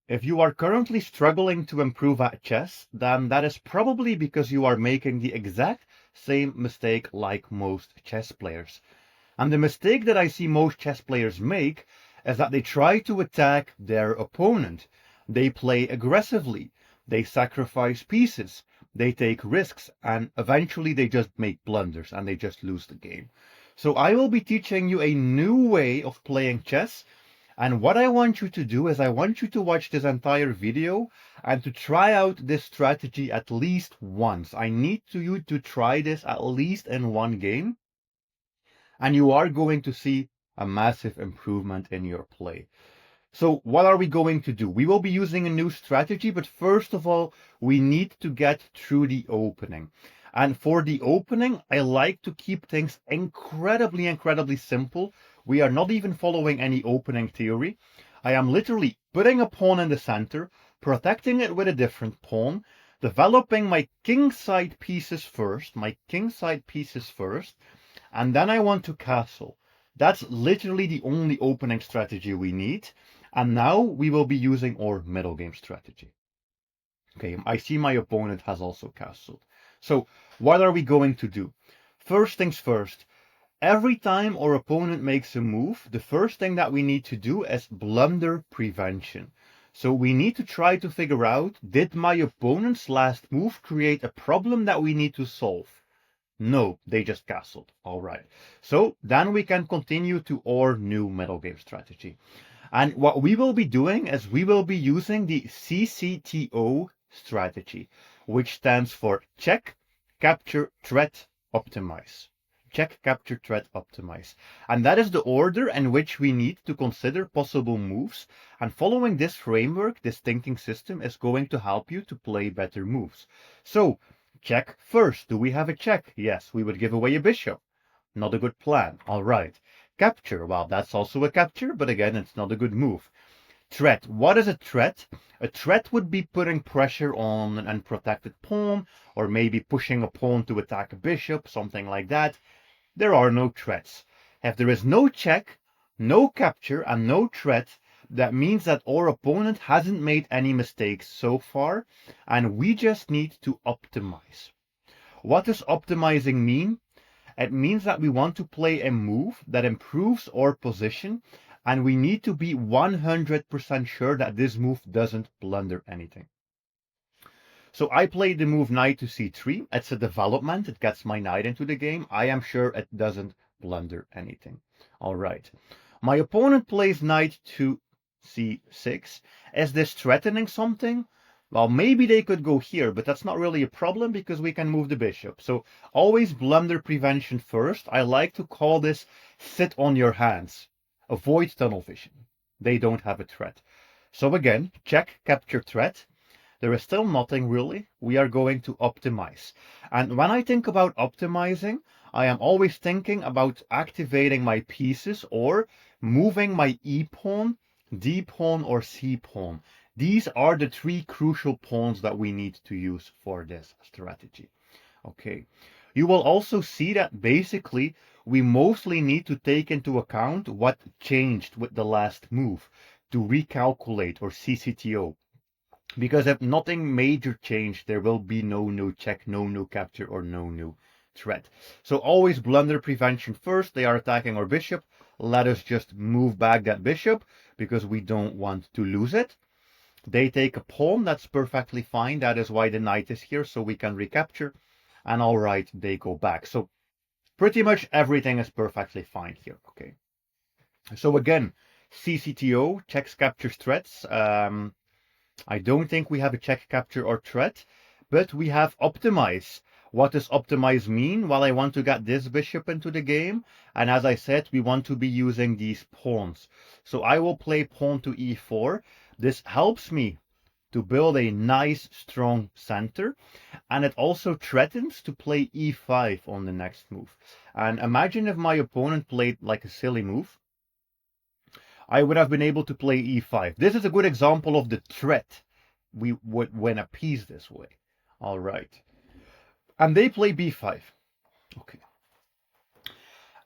If you are currently struggling to improve at chess, then that is probably because you are making the exact same mistake like most chess players. And the mistake that I see most chess players make is that they try to attack their opponent. They play aggressively, they sacrifice pieces, they take risks, and eventually they just make blunders and they just lose the game. So I will be teaching you a new way of playing chess. And what I want you to do is I want you to watch this entire video and to try out this strategy at least once. I need you to try this at least in one game, and you are going to see a massive improvement in your play. So what are we going to do? We will be using a new strategy, but first of all, we need to get through the opening. And for the opening, I like to keep things incredibly simple. We are not even following any opening theory. I am literally putting a pawn in the center, protecting it with a different pawn, developing my kingside pieces first, and then I want to castle. That's literally the only opening strategy we need. And now we will be using our middle game strategy. Okay, I see my opponent has also castled. So what are we going to do? First things first, every time our opponent makes a move, the first thing that we need to do is blunder prevention. So we need to try to figure out, did my opponent's last move create a problem that we need to solve? No, they just castled. All right. So then we can continue to our new middle game strategy. And what we will be doing is we will be using the CCTO strategy, which stands for check, capture, threat, optimize. Check, capture, threat, optimize. And that is the order in which we need to consider possible moves. And following this framework, this thinking system is going to help you to play better moves. So check first. Do we have a check? Yes, we would give away a bishop. Not a good plan. All right. Capture. Well, that's also a capture, but again, it's not a good move. Threat. What is a threat? A threat would be putting pressure on an unprotected pawn, or maybe pushing a pawn to attack a bishop, something like that. There are no threats. If there is no check, no capture, and no threat, that means that our opponent hasn't made any mistakes so far, and we just need to optimize. What does optimizing mean? It means that we want to play a move that improves our position, and we need to be 100% sure that this move doesn't blunder anything. So I played the move knight to c3. It's a development. It gets my knight into the game. I am sure it doesn't blunder anything. All right. My opponent plays knight to c6. Is this threatening something? Well, maybe they could go here, but that's not really a problem because we can move the bishop. So always blunder prevention first. I like to call this sit on your hands. Avoid tunnel vision. They don't have a threat. So again, check, capture, threat. There is still nothing really. We are going to optimize. And when I think about optimizing, I am always thinking about activating my pieces or moving my E pawn, D pawn, or C pawn. These are the three crucial pawns that we need to use for this strategy. Okay. You will also see that basically we mostly need to take into account what changed with the last move to recalculate or CCTO. Because if nothing major changed, there will be no check, no capture, or no threat. So always blunder prevention first. They are attacking our bishop. Let us just move back that bishop because we don't want to lose it. They take a pawn. That's perfectly fine. That is why the knight is here, so we can recapture. And all right, they go back. So pretty much everything is perfectly fine here. Okay. So again, CCTO, checks, captures, threats. I don't think we have a check, capture, or threat, but we have optimize. What does optimize mean? Well, I want to get this bishop into the game, and as I said, we want to be using these pawns. So I will play pawn to e4. This helps me to build a nice, strong center, and it also threatens to play e5 on the next move. And imagine if my opponent played like a silly move. I would have been able to play e5. This is a good example of the threat we would win a piece this way. All right. And they play b5. Okay.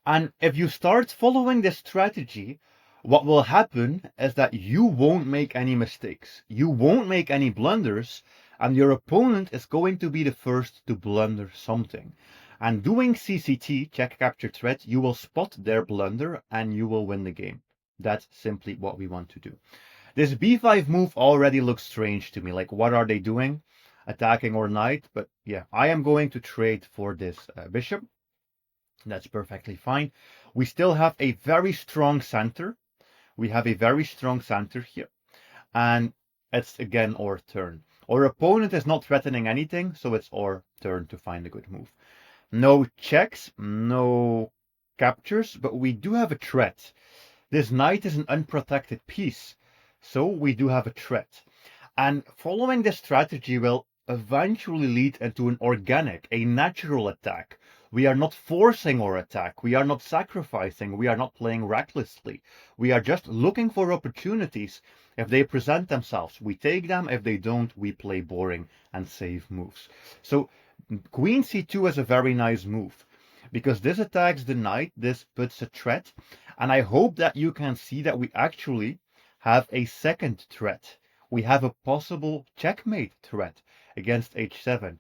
And if you start following this strategy, What will happen is that you won't make any mistakes. You won't make any blunders, and your opponent is going to be the first to blunder something. And doing CCT, check, capture, threat, you will spot their blunder and you will win the game. That's simply what we want to do. This b5 move already looks strange to me. Like, what are they doing? Attacking or knight? But yeah, I am going to trade for this bishop. That's perfectly fine. We still have a very strong center. We have a very strong center here. And it's again our turn. Our opponent is not threatening anything, so it's our turn to find a good move. No checks, no captures, but we do have a threat. This knight is an unprotected piece, so we do have a threat. And following this strategy will eventually lead into an organic, a natural attack. We are not forcing our attack. We are not sacrificing. We are not playing recklessly. We are just looking for opportunities. If they present themselves, we take them. If they don't, we play boring and save moves. So Queen c2 is a very nice move because this attacks the knight. This puts a threat. And I hope that you can see that we actually have a second threat. We have a possible checkmate threat against h7.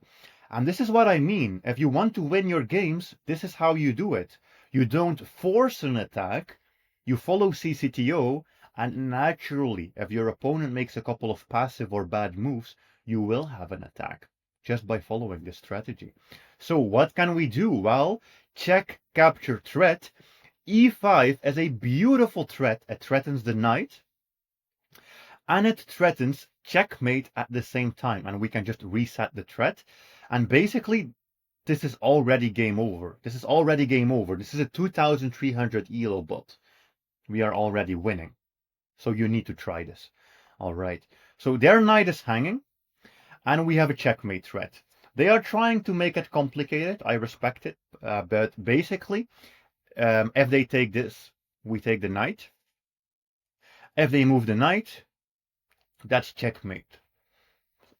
And this is what I mean. If you want to win your games, this is how you do it. You don't force an attack, you follow CCTO, and naturally, if your opponent makes a couple of passive or bad moves, you will have an attack just by following this strategy. So what can we do? Well, check, capture, threat. e5 is a beautiful threat. It threatens the knight, and it threatens checkmate at the same time, and we can just reset the threat. And basically, this is already game over. This is already game over. This is a 2300 elo bot. We are already winning. So you need to try this. All right. So their knight is hanging, and we have a checkmate threat. They are trying to make it complicated. I respect it. But basically, if they take this, we take the knight. If they move the knight, that's checkmate.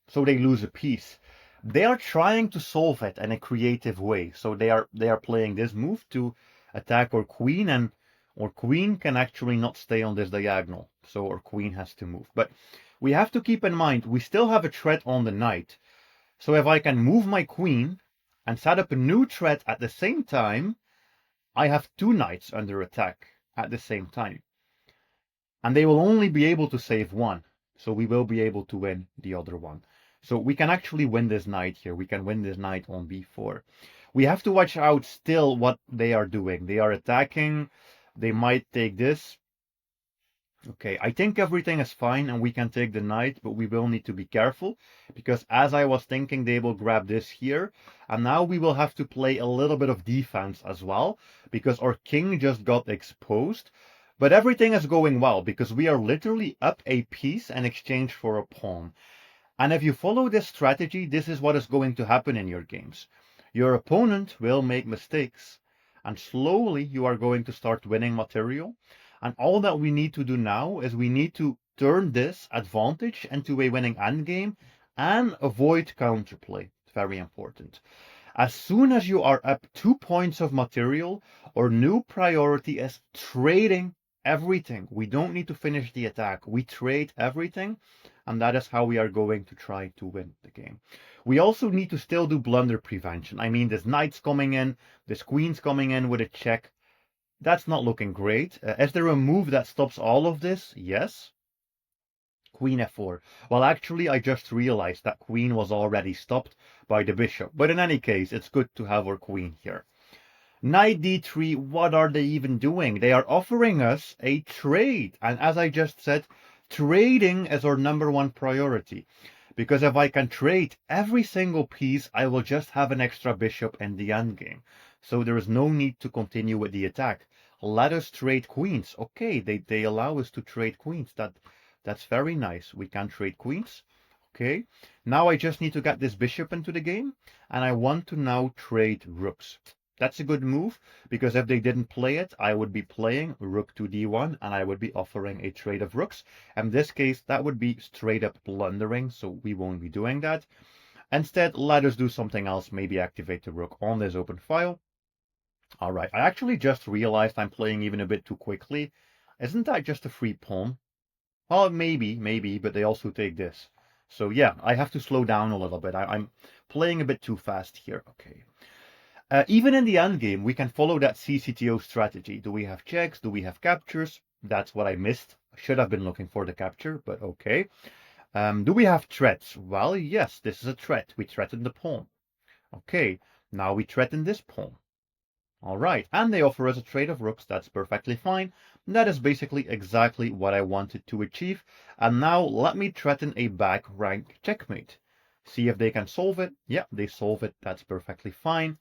So they lose a piece. They are trying to solve it in a creative way. So they are playing this move to attack our queen, and our queen can actually not stay on this diagonal. So our queen has to move. But we have to keep in mind, we still have a threat on the knight. So if I can move my queen and set up a new threat at the same time, I have two knights under attack at the same time. And they will only be able to save one. So we will be able to win the other one. So we can actually win this knight here. We can win this knight on b4. We have to watch out still what they are doing. They are attacking. They might take this. Okay, I think everything is fine and we can take the knight, but we will need to be careful because as I was thinking, they will grab this here. And now we will have to play a little bit of defense as well because our king just got exposed. But everything is going well because we are literally up a piece in exchange for a pawn. And if you follow this strategy, this is what is going to happen in your games. Your opponent will make mistakes, and slowly you are going to start winning material. And all that we need to do now is we need to turn this advantage into a winning endgame and avoid counterplay. Very important. As soon as you are up 2 points of material, our new priority is trading everything. We don't need to finish the attack. We trade everything, and that is how we are going to try to win the game. We also need to still do blunder prevention. I mean, this knight's coming in, this queen's coming in with a check. That's not looking great. Is there a move that stops all of this? Yes. Queen f4. Well, actually, I just realized that queen was already stopped by the bishop. But in any case, it's good to have our queen here. Knight d3, what are they even doing? They are offering us a trade. And as I just said, trading is our #1 priority. Because if I can trade every single piece, I will just have an extra bishop in the endgame. So there is no need to continue with the attack. Let us trade queens. Okay, they allow us to trade queens. That's very nice. We can trade queens. Okay, now I just need to get this bishop into the game. And I want to now trade rooks. That's a good move, because if they didn't play it, I would be playing rook to d1, and I would be offering a trade of rooks. In this case, that would be straight up blundering, so we won't be doing that. Instead, let us do something else, maybe activate the rook on this open file. All right, I actually just realized I'm playing even a bit too quickly. Isn't that just a free pawn? Well, maybe, but they also take this. So yeah, I have to slow down a little bit. I'm playing a bit too fast here. Okay. Even in the endgame, we can follow that CCTO strategy. Do we have checks? Do we have captures? That's what I missed. I should have been looking for the capture, but okay. Do we have threats? Well, yes, this is a threat. We threaten the pawn. Okay, now we threaten this pawn. All right, and they offer us a trade of rooks. That's perfectly fine. That is basically exactly what I wanted to achieve. And now let me threaten a back rank checkmate. See if they can solve it. Yeah, they solve it. That's perfectly fine.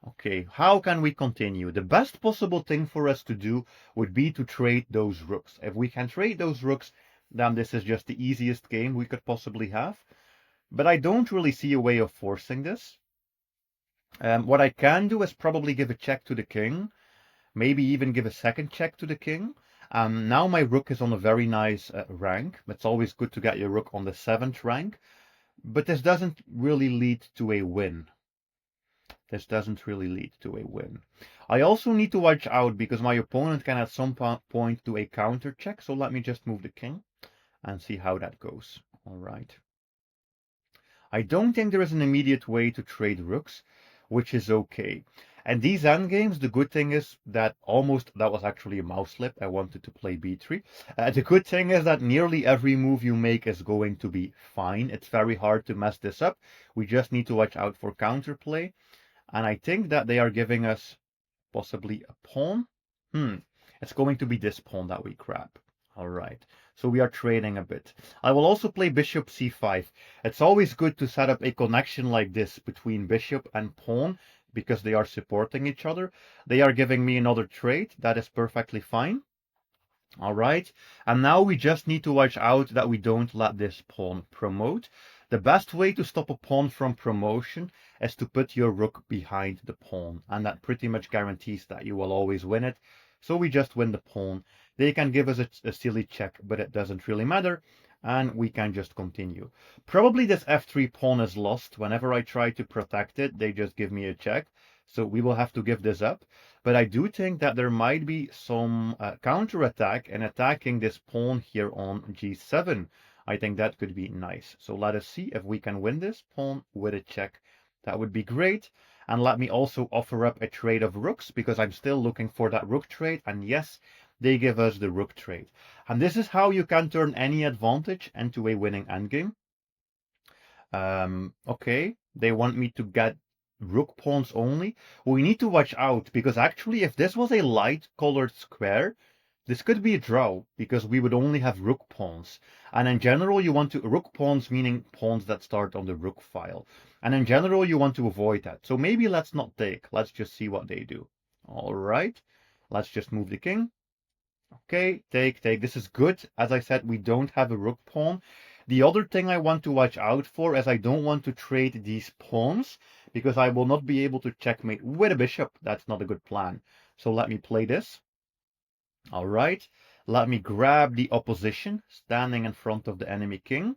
Okay, how can we continue? The best possible thing for us to do would be to trade those rooks. If we can trade those rooks, then this is just the easiest game we could possibly have. But I don't really see a way of forcing this. What I can do is probably give a check to the king, maybe even give a second check to the king. Now my rook is on a very nice rank. It's always good to get your rook on the 7th rank, but this doesn't really lead to a win. This doesn't really lead to a win. I also need to watch out because my opponent can at some point do a counter check. So let me just move the king and see how that goes. All right. I don't think there is an immediate way to trade rooks, which is okay. And these endgames, the good thing is that that was actually a mouse slip. I wanted to play b3. The good thing is that nearly every move you make is going to be fine. It's very hard to mess this up. We just need to watch out for counterplay. And I think that they are giving us possibly a pawn. It's going to be this pawn that we grab. All right. So we are trading a bit. I will also play bishop c5. It's always good to set up a connection like this between bishop and pawn because they are supporting each other. They are giving me another trade. That is perfectly fine. All right. And now we just need to watch out that we don't let this pawn promote. The best way to stop a pawn from promotion is to put your rook behind the pawn. And that pretty much guarantees that you will always win it. So we just win the pawn. They can give us a silly check, but it doesn't really matter. And we can just continue. Probably this f3 pawn is lost. Whenever I try to protect it, they just give me a check. So we will have to give this up. But I do think that there might be some counterattack and attacking this pawn here on g7. I think that could be nice. So let us see if we can win this pawn with a check. That would be great. And let me also offer up a trade of rooks because I'm still looking for that rook trade. And yes, they give us the rook trade. And this is how you can turn any advantage into a winning endgame. Okay, they want me to get rook pawns only. We need to watch out because actually if this was a light colored square, this could be a draw because we would only have rook pawns. And in general, you want to rook pawns meaning pawns that start on the rook file. And in general, you want to avoid that. So maybe let's not take. Let's just see what they do. All right. Let's just move the king. Okay, take. This is good. As I said, we don't have a rook pawn. The other thing I want to watch out for is I don't want to trade these pawns because I will not be able to checkmate with a bishop. That's not a good plan. So let me play this. All right. Let me grab the opposition standing in front of the enemy king.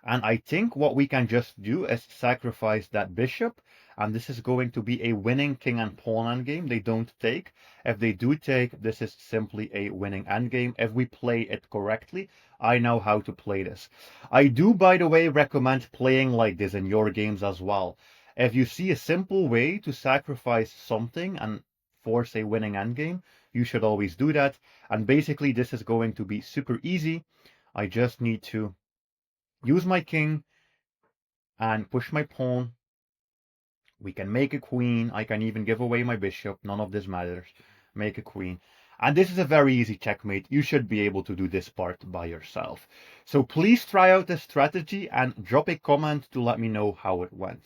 And I think what we can just do is sacrifice that bishop. And this is going to be a winning king and pawn endgame. They don't take. If they do take, this is simply a winning endgame. If we play it correctly, I know how to play this. I do, by the way, recommend playing like this in your games as well. If you see a simple way to sacrifice something and force a winning endgame, you should always do that. And basically, this is going to be super easy. I just need to use my king and push my pawn. We can make a queen. I can even give away my bishop. None of this matters. Make a queen. And this is a very easy checkmate. You should be able to do this part by yourself. So please try out this strategy and drop a comment to let me know how it went.